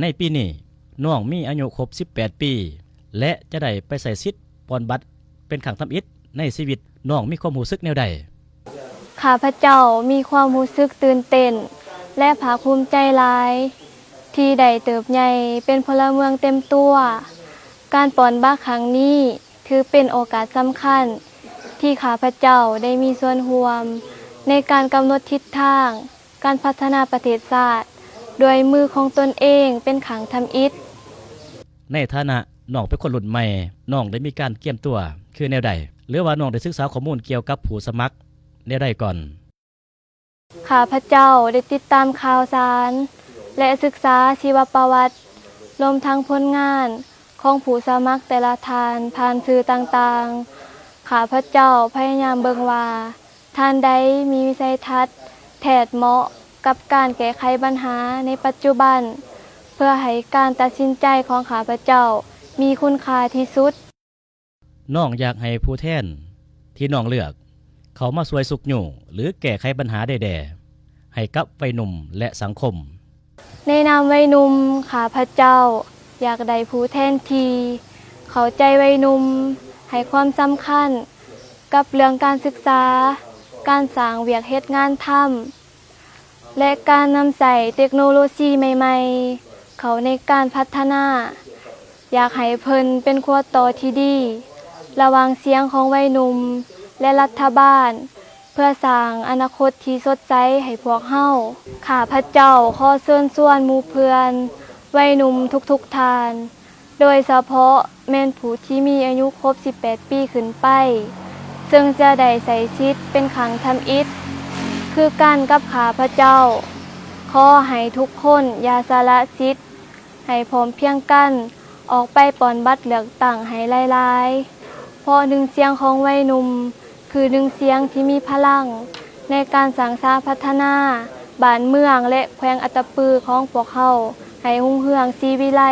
ในปีนี้น้องมีอายุครบ18ปีและจะได้ไปใส่สิทธิ์ปอนบัตรเป็นขังทำอิฐในชีวิตน้องมีความรู้สึกแนวใดข้าพเจ้ามีความรู้สึกตื่นเต้นและภาคภูมิใจหลายที่ได้เติบใหญ่เป็นพลเมืองเต็มตัวการปอนบัตรครั้งนี้ถือเป็นโอกาสสำคัญที่ข้าพเจ้าได้มีส่วนร่วมในการกำหนดทิศทางการพัฒนาประเทศชาติโดยมือของตนเองเป็นขังทำอิฐในฐานะน้องเป็นคนรุ่นใหม่น้องได้มีการเตรียมตัวคือแนวใดหรือว่าน้องได้ศึกษาข้อมูลเกี่ยวกับผู้สมัครแนวใดก่อนข้าพเจ้าได้ติดตามข่าวสารและศึกษาชีวประวัติรวมทั้งผลงานของผู้สมัครแต่ละท่านผ่านสื่อต่างๆข้าพเจ้าพยายามเบิ่งว่าท่านใดมีวิสัยทัศน์แทดเหมาะกับการแก้ไขปัญหาในปัจจุบันเพื่อให้การตัดสินใจของข้าพเจ้ามีคุณค่าที่สุดน้องอยากให้ผู้แทนที่น้องเลือกเขามาช่วยสุขอยู่หรือแก้ไขปัญหาใดๆให้กับวัยหนุ่มและสังคมในนามวัยหนุ่มข้าพเจ้าอยากได้ผู้แทนที่เข้าใจวัยหนุ่มให้ความสำคัญกับเรื่องการศึกษาการสร้างเวียกเฮ็ดงานทำและการนำใส่เทคโนโลยีใหม่ๆเข้าในการพัฒนาอยากให้เพิ่นเป็นขั้วต่อที่ดีระหว่างเสียงของวัยหนุ่มและรัฐบาลเพื่อสร้างอนาคตที่สดใสให้พวกเฮาข้าพเจ้าขอเชิญชวนหมู่เพื่อนวัยหนุ่มทุกๆท่านโดยเฉพาะแม่นผู้ที่มีอายุครบ18ปีขึ้นไปซึ่งจะได้ใส่สิทธิ์เป็นขังทำอิฐคือกันกับข้าพเจ้าขอให้ทุกคนอย่าสละสิทธิ์ให้พร้อมเพรียงกันออกไปปอนบัตรเลือกตั้งให้หลายๆเพราะหนึ่งเสียงของวัยหนุ่มคือหนึ่งเสียงที่มีพลังในการสร้างสรรค์พัฒนาบ้านเมืองและแขวงอัตตปือของพวกเขาให้รุ่งเรืองศรีวิไล